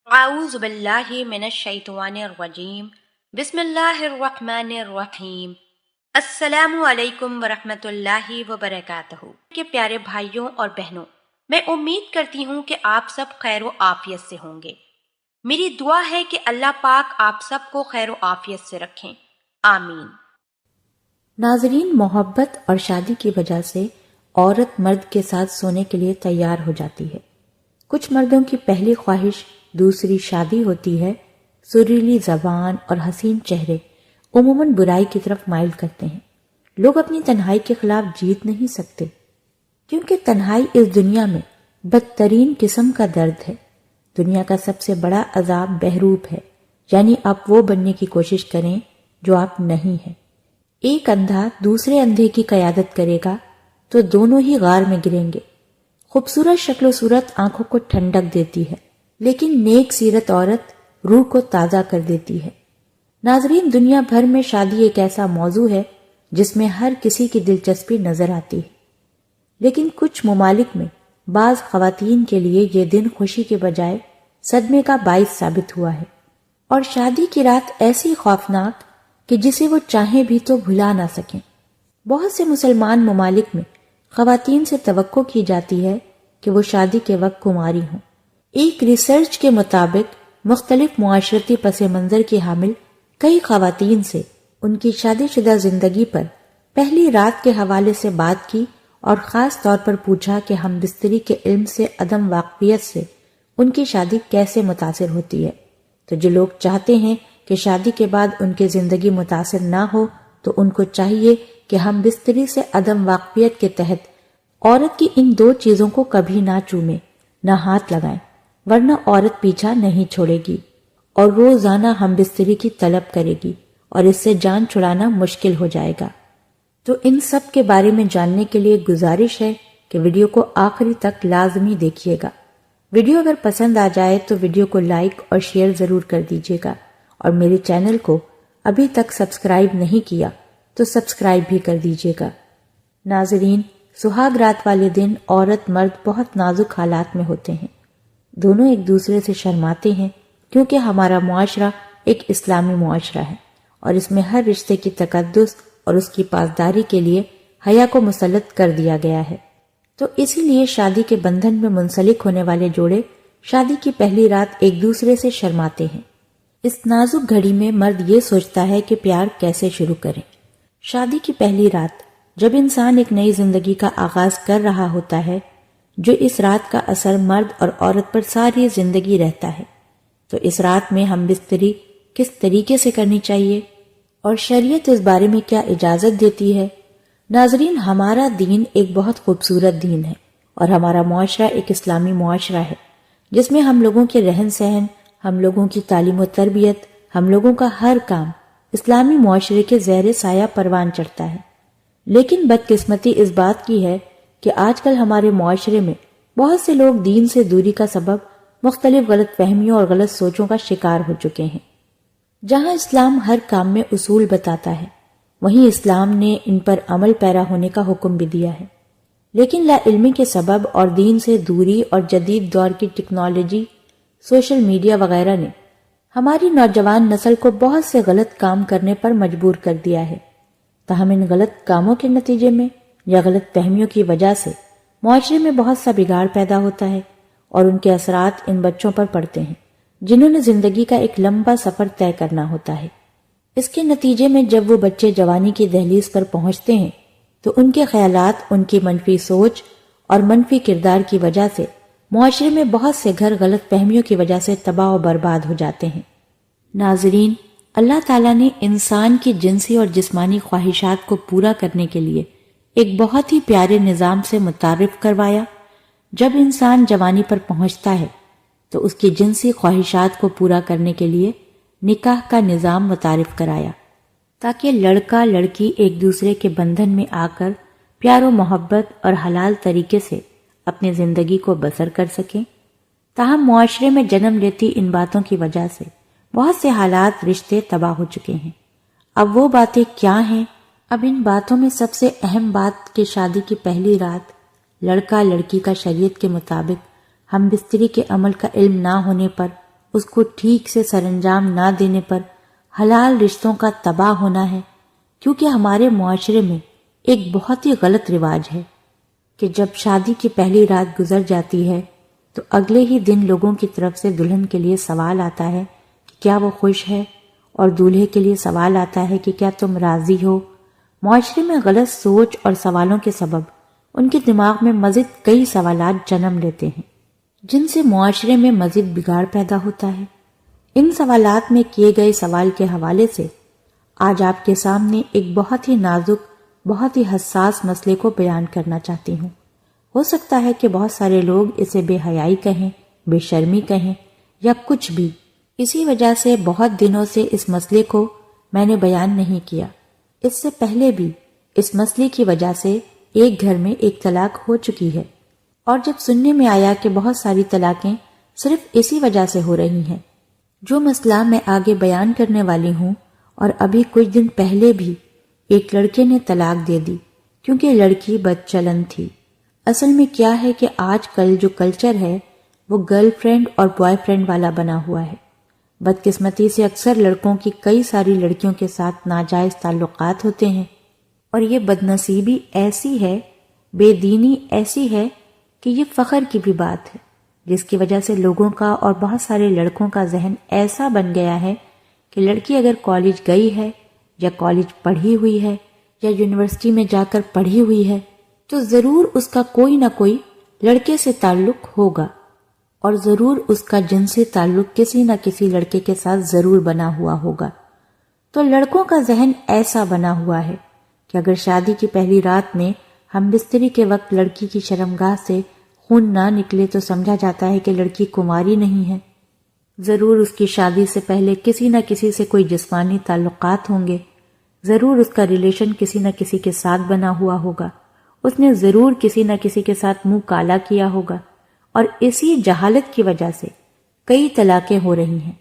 اعوذ باللہ من الشیطان الرجیم بسم اللہ الرحمن الرحیم السلام علیکم ورحمۃ اللہ وبرکاتہ کے پیارے بھائیوں اور بہنوں، میں امید کرتی ہوں کہ آپ سب خیر و عافیت سے ہوں گے۔ میری دعا ہے کہ اللہ پاک آپ سب کو خیر و عافیت سے رکھیں، آمین۔ ناظرین، محبت اور شادی کی وجہ سے عورت مرد کے ساتھ سونے کے لیے تیار ہو جاتی ہے۔ کچھ مردوں کی پہلی خواہش دوسری شادی ہوتی ہے۔ سریلی زبان اور حسین چہرے عموماً برائی کی طرف مائل کرتے ہیں۔ لوگ اپنی تنہائی کے خلاف جیت نہیں سکتے، کیونکہ تنہائی اس دنیا میں بدترین قسم کا درد ہے۔ دنیا کا سب سے بڑا عذاب بہروپ ہے، یعنی آپ وہ بننے کی کوشش کریں جو آپ نہیں ہیں۔ ایک اندھا دوسرے اندھے کی قیادت کرے گا تو دونوں ہی غار میں گریں گے۔ خوبصورت شکل و صورت آنکھوں کو ٹھنڈک دیتی ہے، لیکن نیک سیرت عورت روح کو تازہ کر دیتی ہے۔ ناظرین، دنیا بھر میں شادی ایک ایسا موضوع ہے جس میں ہر کسی کی دلچسپی نظر آتی ہے، لیکن کچھ ممالک میں بعض خواتین کے لیے یہ دن خوشی کے بجائے صدمے کا باعث ثابت ہوا ہے، اور شادی کی رات ایسی خوفناک کہ جسے وہ چاہیں بھی تو بھلا نہ سکیں۔ بہت سے مسلمان ممالک میں خواتین سے توقع کی جاتی ہے کہ وہ شادی کے وقت کنواری ہوں۔ ایک ریسرچ کے مطابق مختلف معاشرتی پس منظر کی حامل کئی خواتین سے ان کی شادی شدہ زندگی پر پہلی رات کے حوالے سے بات کی، اور خاص طور پر پوچھا کہ ہم بستری کے علم سے عدم واقفیت سے ان کی شادی کیسے متاثر ہوتی ہے۔ تو جو لوگ چاہتے ہیں کہ شادی کے بعد ان کی زندگی متاثر نہ ہو، تو ان کو چاہیے کہ ہم بستری سے عدم واقفیت کے تحت عورت کی ان دو چیزوں کو کبھی نہ چومیں، نہ ہاتھ لگائیں، ورنہ عورت پیچھا نہیں چھوڑے گی اور روزانہ ہم بستری کی طلب کرے گی، اور اس سے جان چھڑانا مشکل ہو جائے گا۔ تو ان سب کے بارے میں جاننے کے لیے گزارش ہے کہ ویڈیو کو آخری تک لازمی دیکھیے گا۔ ویڈیو اگر پسند آ جائے تو ویڈیو کو لائک اور شیئر ضرور کر دیجیے گا، اور میرے چینل کو ابھی تک سبسکرائب نہیں کیا تو سبسکرائب بھی کر دیجیے گا۔ ناظرین، سہاگ رات والے دن عورت مرد بہت نازک حالات میں ہوتے ہیں۔ دونوں ایک دوسرے سے شرماتے ہیں، کیونکہ ہمارا معاشرہ ایک اسلامی معاشرہ ہے، اور اس میں ہر رشتے کی تقدس اور اس کی پاسداری کے لیے حیا کو مسلط کر دیا گیا ہے۔ تو اسی لیے شادی کے بندھن میں منسلک ہونے والے جوڑے شادی کی پہلی رات ایک دوسرے سے شرماتے ہیں۔ اس نازک گھڑی میں مرد یہ سوچتا ہے کہ پیار کیسے شروع کریں۔ شادی کی پہلی رات جب انسان ایک نئی زندگی کا آغاز کر رہا ہوتا ہے، جو اس رات کا اثر مرد اور عورت پر ساری زندگی رہتا ہے، تو اس رات میں ہم بستری کس طریقے سے کرنی چاہیے اور شریعت اس بارے میں کیا اجازت دیتی ہے۔ ناظرین، ہمارا دین ایک بہت خوبصورت دین ہے، اور ہمارا معاشرہ ایک اسلامی معاشرہ ہے، جس میں ہم لوگوں کے رہن سہن، ہم لوگوں کی تعلیم و تربیت، ہم لوگوں کا ہر کام اسلامی معاشرے کے زیر سایہ پروان چڑھتا ہے۔ لیکن بدقسمتی اس بات کی ہے کہ آج کل ہمارے معاشرے میں بہت سے لوگ دین سے دوری کا سبب مختلف غلط فہمیوں اور غلط سوچوں کا شکار ہو چکے ہیں۔ جہاں اسلام ہر کام میں اصول بتاتا ہے، وہیں اسلام نے ان پر عمل پیرا ہونے کا حکم بھی دیا ہے، لیکن لا علمی کے سبب اور دین سے دوری اور جدید دور کی ٹیکنالوجی، سوشل میڈیا وغیرہ نے ہماری نوجوان نسل کو بہت سے غلط کام کرنے پر مجبور کر دیا ہے۔ تاہم ان غلط کاموں کے نتیجے میں یا غلط فہمیوں کی وجہ سے معاشرے میں بہت سا بگاڑ پیدا ہوتا ہے، اور ان کے اثرات ان بچوں پر پڑتے ہیں جنہوں نے زندگی کا ایک لمبا سفر طے کرنا ہوتا ہے۔ اس کے نتیجے میں جب وہ بچے جوانی کی دہلیز پر پہنچتے ہیں تو ان کے خیالات، ان کی منفی سوچ اور منفی کردار کی وجہ سے معاشرے میں بہت سے گھر غلط فہمیوں کی وجہ سے تباہ و برباد ہو جاتے ہیں۔ ناظرین، اللہ تعالیٰ نے انسان کی جنسی اور جسمانی خواہشات کو پورا کرنے کے لیے ایک بہت ہی پیارے نظام سے متعارف کروایا۔ جب انسان جوانی پر پہنچتا ہے تو اس کی جنسی خواہشات کو پورا کرنے کے لیے نکاح کا نظام متعارف کرایا، تاکہ لڑکا لڑکی ایک دوسرے کے بندھن میں آ کر پیار و محبت اور حلال طریقے سے اپنی زندگی کو بسر کر سکیں۔ تاہم معاشرے میں جنم لیتی ان باتوں کی وجہ سے بہت سے حالات، رشتے تباہ ہو چکے ہیں۔ اب وہ باتیں کیا ہیں؟ اب ان باتوں میں سب سے اہم بات کہ شادی کی پہلی رات لڑکا لڑکی کا شریعت کے مطابق ہم بستری کے عمل کا علم نہ ہونے پر اس کو ٹھیک سے سر انجام نہ دینے پر حلال رشتوں کا تباہ ہونا ہے، کیونکہ ہمارے معاشرے میں ایک بہت ہی غلط رواج ہے کہ جب شادی کی پہلی رات گزر جاتی ہے تو اگلے ہی دن لوگوں کی طرف سے دلہن کے لیے سوال آتا ہے کہ کیا وہ خوش ہے، اور دولہے کے لیے سوال آتا ہے کہ کیا تم راضی ہو۔ معاشرے میں غلط سوچ اور سوالوں کے سبب ان کے دماغ میں مزید کئی سوالات جنم لیتے ہیں، جن سے معاشرے میں مزید بگاڑ پیدا ہوتا ہے۔ ان سوالات میں کیے گئے سوال کے حوالے سے آج آپ کے سامنے ایک بہت ہی نازک، بہت ہی حساس مسئلے کو بیان کرنا چاہتی ہوں۔ ہو سکتا ہے کہ بہت سارے لوگ اسے بے حیائی کہیں، بے شرمی کہیں یا کچھ بھی۔ اسی وجہ سے بہت دنوں سے اس مسئلے کو میں نے بیان نہیں کیا۔ اس سے پہلے بھی اس مسئلے کی وجہ سے ایک گھر میں ایک طلاق ہو چکی ہے، اور جب سننے میں آیا کہ بہت ساری طلاقیں صرف اسی وجہ سے ہو رہی ہیں، جو مسئلہ میں آگے بیان کرنے والی ہوں، اور ابھی کچھ دن پہلے بھی ایک لڑکے نے طلاق دے دی کیونکہ لڑکی بد چلن تھی۔ اصل میں کیا ہے کہ آج کل جو کلچر ہے وہ گرل فرینڈ اور بوائے فرینڈ والا بنا ہوا ہے۔ بدقسمتی سے اکثر لڑکوں کی کئی ساری لڑکیوں کے ساتھ ناجائز تعلقات ہوتے ہیں، اور یہ بدنصیبی ایسی ہے، بے دینی ایسی ہے کہ یہ فخر کی بھی بات ہے، جس کی وجہ سے لوگوں کا اور بہت سارے لڑکوں کا ذہن ایسا بن گیا ہے کہ لڑکی اگر کالج گئی ہے یا کالج پڑھی ہوئی ہے یا یونیورسٹی میں جا کر پڑھی ہوئی ہے تو ضرور اس کا کوئی نہ کوئی لڑکے سے تعلق ہوگا، اور ضرور اس کا جنسی تعلق کسی نہ کسی لڑکے کے ساتھ ضرور بنا ہوا ہوگا۔ تو لڑکوں کا ذہن ایسا بنا ہوا ہے کہ اگر شادی کی پہلی رات میں ہم بستری کے وقت لڑکی کی شرمگاہ سے خون نہ نکلے تو سمجھا جاتا ہے کہ لڑکی کنواری نہیں ہے، ضرور اس کی شادی سے پہلے کسی نہ کسی سے کوئی جسمانی تعلقات ہوں گے، ضرور اس کا ریلیشن کسی نہ کسی کے ساتھ بنا ہوا ہوگا، اس نے ضرور کسی نہ کسی کے ساتھ منہ کالا کیا ہوگا، اور اسی جہالت کی وجہ سے کئی طلاقیں ہو رہی ہیں۔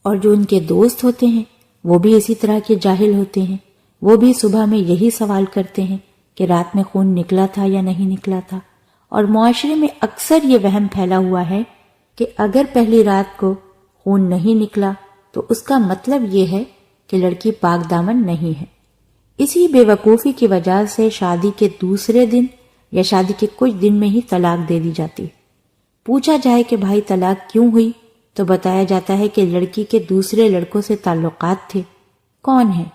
اور جو ان کے دوست ہوتے ہیں وہ بھی اسی طرح کے جاہل ہوتے ہیں، وہ بھی صبح میں یہی سوال کرتے ہیں کہ رات میں خون نکلا تھا یا نہیں نکلا تھا۔ اور معاشرے میں اکثر یہ وہم پھیلا ہوا ہے کہ اگر پہلی رات کو خون نہیں نکلا تو اس کا مطلب یہ ہے کہ لڑکی پاک دامن نہیں ہے۔ اسی بے وقوفی کی وجہ سے شادی کے دوسرے دن یا شادی کے کچھ دن میں ہی طلاق دے دی جاتی ہے۔ پوچھا جائے کہ بھائی طلاق کیوں ہوئی تو بتایا جاتا ہے کہ لڑکی کے دوسرے لڑکوں سے تعلقات تھے۔ کون ہیں؟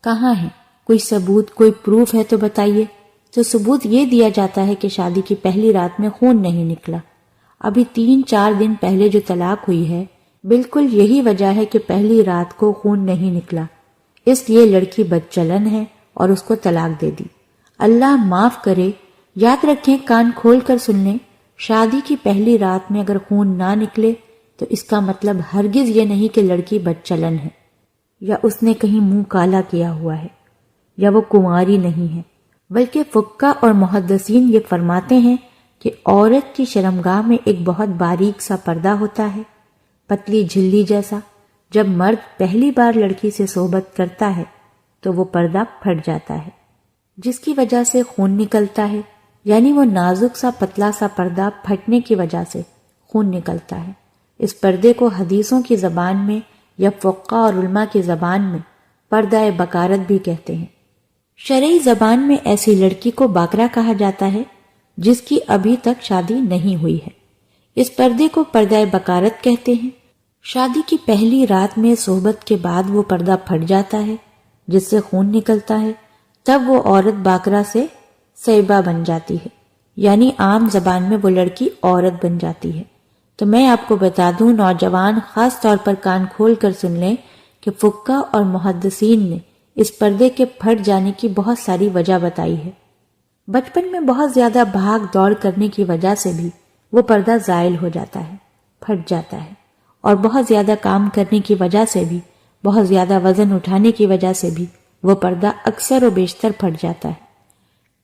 کہاں ہیں؟ کوئی ثبوت، کوئی پروف ہے تو بتائیے۔ تو ثبوت یہ دیا جاتا ہے کہ شادی کی پہلی رات میں خون نہیں نکلا۔ ابھی 3-4 دن پہلے جو طلاق ہوئی ہے بالکل یہی وجہ ہے کہ پہلی رات کو خون نہیں نکلا، اس لیے لڑکی بد چلن ہے اور اس کو طلاق دے دی۔ اللہ معاف کرے، یاد رکھیں، کان کھول کر سن لیں، شادی کی پہلی رات میں اگر خون نہ نکلے تو اس کا مطلب ہرگز یہ نہیں کہ لڑکی بد چلن ہے، یا اس نے کہیں منہ کالا کیا ہوا ہے، یا وہ کنواری نہیں ہے، بلکہ فقہ اور محدثین یہ فرماتے ہیں کہ عورت کی شرمگاہ میں ایک بہت باریک سا پردہ ہوتا ہے، پتلی جھلی جیسا۔ جب مرد پہلی بار لڑکی سے صحبت کرتا ہے تو وہ پردہ پھٹ جاتا ہے، جس کی وجہ سے خون نکلتا ہے، یعنی وہ نازک سا پتلا سا پردہ پھٹنے کی وجہ سے خون نکلتا ہے۔ اس پردے کو حدیثوں کی زبان میں یا فقہ اور علماء کی زبان میں پردہ بکارت بھی کہتے ہیں۔ شرعی زبان میں ایسی لڑکی کو باکرہ کہا جاتا ہے جس کی ابھی تک شادی نہیں ہوئی ہے۔ اس پردے کو پردہ بکارت کہتے ہیں۔ شادی کی پہلی رات میں صحبت کے بعد وہ پردہ پھٹ جاتا ہے جس سے خون نکلتا ہے، تب وہ عورت باکرہ سے سیبہ بن جاتی ہے، یعنی عام زبان میں وہ لڑکی عورت بن جاتی ہے۔ تو میں آپ کو بتا دوں، نوجوان خاص طور پر کان کھول کر سن لیں کہ فقہ اور محدثین نے اس پردے کے پھٹ جانے کی بہت ساری وجہ بتائی ہے۔ بچپن میں بہت زیادہ بھاگ دوڑ کرنے کی وجہ سے بھی وہ پردہ زائل ہو جاتا ہے، پھٹ جاتا ہے، اور بہت زیادہ کام کرنے کی وجہ سے بھی، بہت زیادہ وزن اٹھانے کی وجہ سے بھی وہ پردہ اکثر و بیشتر پھٹ جاتا ہے۔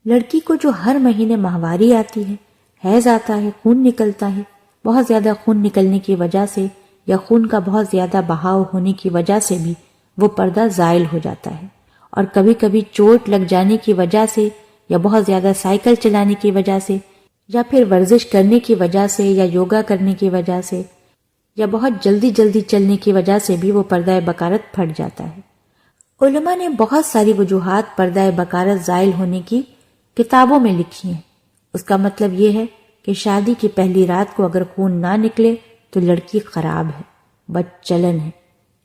لڑکی کو جو ہر مہینے ماہواری آتی ہے، حیض آتا ہے، خون نکلتا ہے، بہت زیادہ خون نکلنے کی وجہ سے یا خون کا بہت زیادہ بہاؤ ہونے کی وجہ سے بھی وہ پردہ زائل ہو جاتا ہے، اور کبھی کبھی چوٹ لگ جانے کی وجہ سے یا بہت زیادہ سائیکل چلانے کی وجہ سے یا پھر ورزش کرنے کی وجہ سے یا یوگا کرنے کی وجہ سے یا بہت جلدی جلدی چلنے کی وجہ سے بھی وہ پردہ بکارت پھٹ جاتا ہے۔ علماء نے بہت ساری وجوہات پردہ بکارت زائل ہونے کی کتابوں میں لکھی ہیں۔ اس کا مطلب یہ ہے کہ شادی کی پہلی رات کو اگر خون نہ نکلے تو لڑکی خراب ہے، بد چلن ہے۔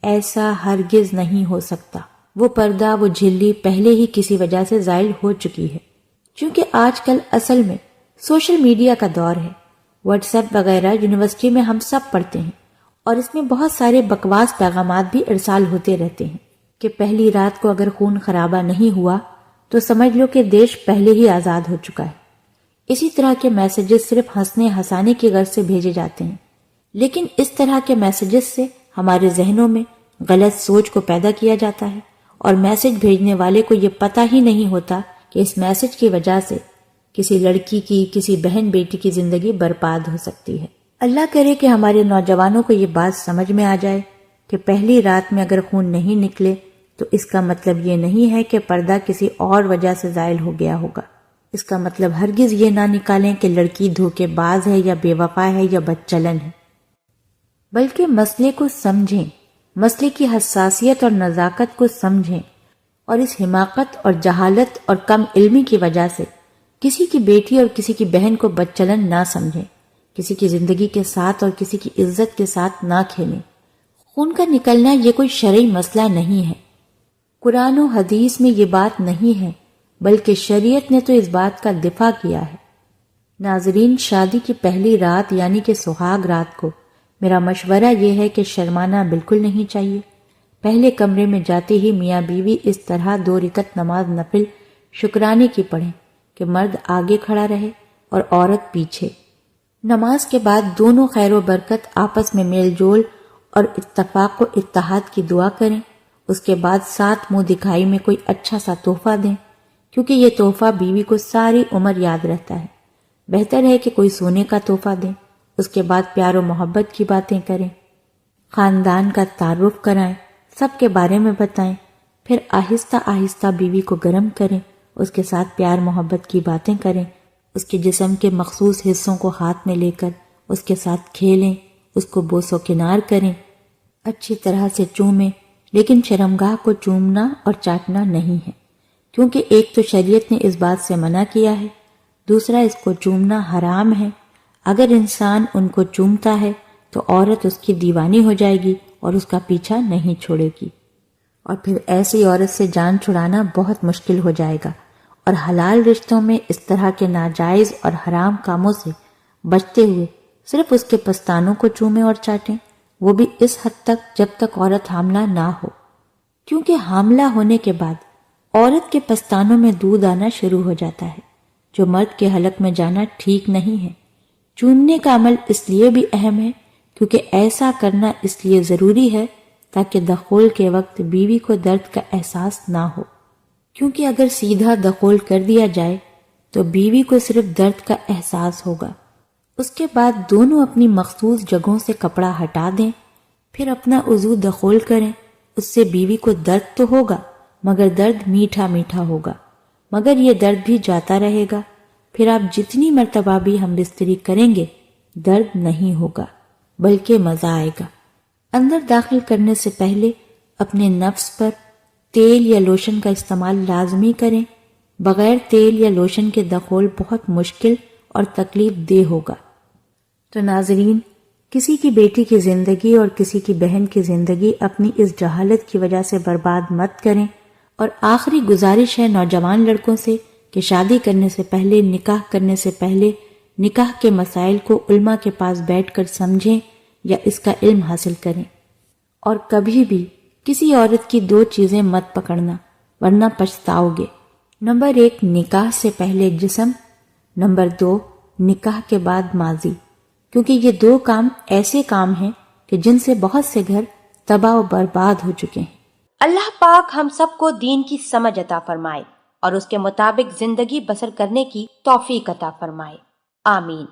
ایسا ہرگز نہیں ہو سکتا۔ وہ پردہ، وہ جھلی پہلے ہی کسی وجہ سے زائل ہو چکی ہے۔ چونکہ آج کل اصل میں سوشل میڈیا کا دور ہے، واٹس ایپ وغیرہ یونیورسٹی میں ہم سب پڑھتے ہیں، اور اس میں بہت سارے بکواس پیغامات بھی ارسال ہوتے رہتے ہیں کہ پہلی رات کو اگر خون خرابہ نہیں ہوا تو سمجھ لو کہ دیش پہلے ہی آزاد ہو چکا ہے۔ اسی طرح کے میسیجز صرف ہنسنے ہنسانے کی غرض سے بھیجے جاتے ہیں، لیکن اس طرح کے میسیجز سے ہمارے ذہنوں میں غلط سوچ کو پیدا کیا جاتا ہے، اور میسج بھیجنے والے کو یہ پتہ ہی نہیں ہوتا کہ اس میسج کی وجہ سے کسی لڑکی کی، کسی بہن بیٹی کی زندگی برباد ہو سکتی ہے۔ اللہ کرے کہ ہمارے نوجوانوں کو یہ بات سمجھ میں آ جائے کہ پہلی رات میں اگر خون نہیں نکلے تو اس کا مطلب یہ نہیں ہے کہ پردہ کسی اور وجہ سے زائل ہو گیا ہوگا۔ اس کا مطلب ہرگز یہ نہ نکالیں کہ لڑکی دھوکے باز ہے یا بے وفا ہے یا بدچلن ہے، بلکہ مسئلے کو سمجھیں، مسئلے کی حساسیت اور نزاکت کو سمجھیں، اور اس حماقت اور جہالت اور کم علمی کی وجہ سے کسی کی بیٹی اور کسی کی بہن کو بدچلن نہ سمجھیں، کسی کی زندگی کے ساتھ اور کسی کی عزت کے ساتھ نہ کھیلیں۔ خون کا نکلنا یہ کوئی شرعی مسئلہ نہیں ہے، قرآن و حدیث میں یہ بات نہیں ہے، بلکہ شریعت نے تو اس بات کا دفاع کیا ہے۔ ناظرین، شادی کی پہلی رات یعنی کہ سہاگ رات کو میرا مشورہ یہ ہے کہ شرمانا بالکل نہیں چاہیے۔ پہلے کمرے میں جاتے ہی میاں بیوی اس طرح 2 رکعت نماز نفل شکرانے کی پڑھیں کہ مرد آگے کھڑا رہے اور عورت پیچھے۔ نماز کے بعد دونوں خیر و برکت، آپس میں میل جول اور اتفاق و اتحاد کی دعا کریں۔ اس کے بعد ساتھ منہ دکھائی میں کوئی اچھا سا تحفہ دیں، کیونکہ یہ تحفہ بیوی کو ساری عمر یاد رہتا ہے۔ بہتر ہے کہ کوئی سونے کا تحفہ دیں۔ اس کے بعد پیار و محبت کی باتیں کریں، خاندان کا تعارف کرائیں، سب کے بارے میں بتائیں، پھر آہستہ آہستہ بیوی کو گرم کریں، اس کے ساتھ پیار محبت کی باتیں کریں، اس کے جسم کے مخصوص حصوں کو ہاتھ میں لے کر اس کے ساتھ کھیلیں، اس کو بوس و کنار کریں، اچھی طرح سے چومیں، لیکن شرمگاہ کو چومنا اور چاٹنا نہیں ہے، کیونکہ ایک تو شریعت نے اس بات سے منع کیا ہے، دوسرا اس کو چومنا حرام ہے۔ اگر انسان ان کو چومتا ہے تو عورت اس کی دیوانی ہو جائے گی اور اس کا پیچھا نہیں چھوڑے گی، اور پھر ایسی عورت سے جان چھڑانا بہت مشکل ہو جائے گا، اور حلال رشتوں میں اس طرح کے ناجائز اور حرام کاموں سے بچتے ہوئے صرف اس کے پستانوں کو چومیں اور چاٹیں، وہ بھی اس حد تک جب تک عورت حاملہ نہ ہو، کیونکہ حاملہ ہونے کے بعد عورت کے پستانوں میں دودھ آنا شروع ہو جاتا ہے، جو مرد کے حلق میں جانا ٹھیک نہیں ہے۔ چومنے کا عمل اس لیے بھی اہم ہے کیونکہ ایسا کرنا اس لیے ضروری ہے تاکہ دخول کے وقت بیوی کو درد کا احساس نہ ہو، کیونکہ اگر سیدھا دخول کر دیا جائے تو بیوی کو صرف درد کا احساس ہوگا۔ اس کے بعد دونوں اپنی مخصوص جگہوں سے کپڑا ہٹا دیں، پھر اپنا عضو دخول کریں۔ اس سے بیوی کو درد تو ہوگا مگر درد میٹھا میٹھا ہوگا، مگر یہ درد بھی جاتا رہے گا۔ پھر آپ جتنی مرتبہ بھی ہم بستری کریں گے درد نہیں ہوگا بلکہ مزہ آئے گا۔ اندر داخل کرنے سے پہلے اپنے نفس پر تیل یا لوشن کا استعمال لازمی کریں، بغیر تیل یا لوشن کے دخول بہت مشکل اور تکلیف دہ ہوگا۔ تو ناظرین، کسی کی بیٹی کی زندگی اور کسی کی بہن کی زندگی اپنی اس جہالت کی وجہ سے برباد مت کریں، اور آخری گزارش ہے نوجوان لڑکوں سے کہ شادی کرنے سے پہلے، نکاح کرنے سے پہلے نکاح کے مسائل کو علماء کے پاس بیٹھ کر سمجھیں یا اس کا علم حاصل کریں، اور کبھی بھی کسی عورت کی 2 چیزیں مت پکڑنا ورنہ پچھتاؤ گے۔ نمبر 1 نکاح سے پہلے جسم، نمبر 2 نکاح کے بعد ماضی، کیونکہ یہ 2 کام ایسے کام ہیں کہ جن سے بہت سے گھر تباہ و برباد ہو چکے ہیں۔ اللہ پاک ہم سب کو دین کی سمجھ عطا فرمائے اور اس کے مطابق زندگی بسر کرنے کی توفیق عطا فرمائے، آمین۔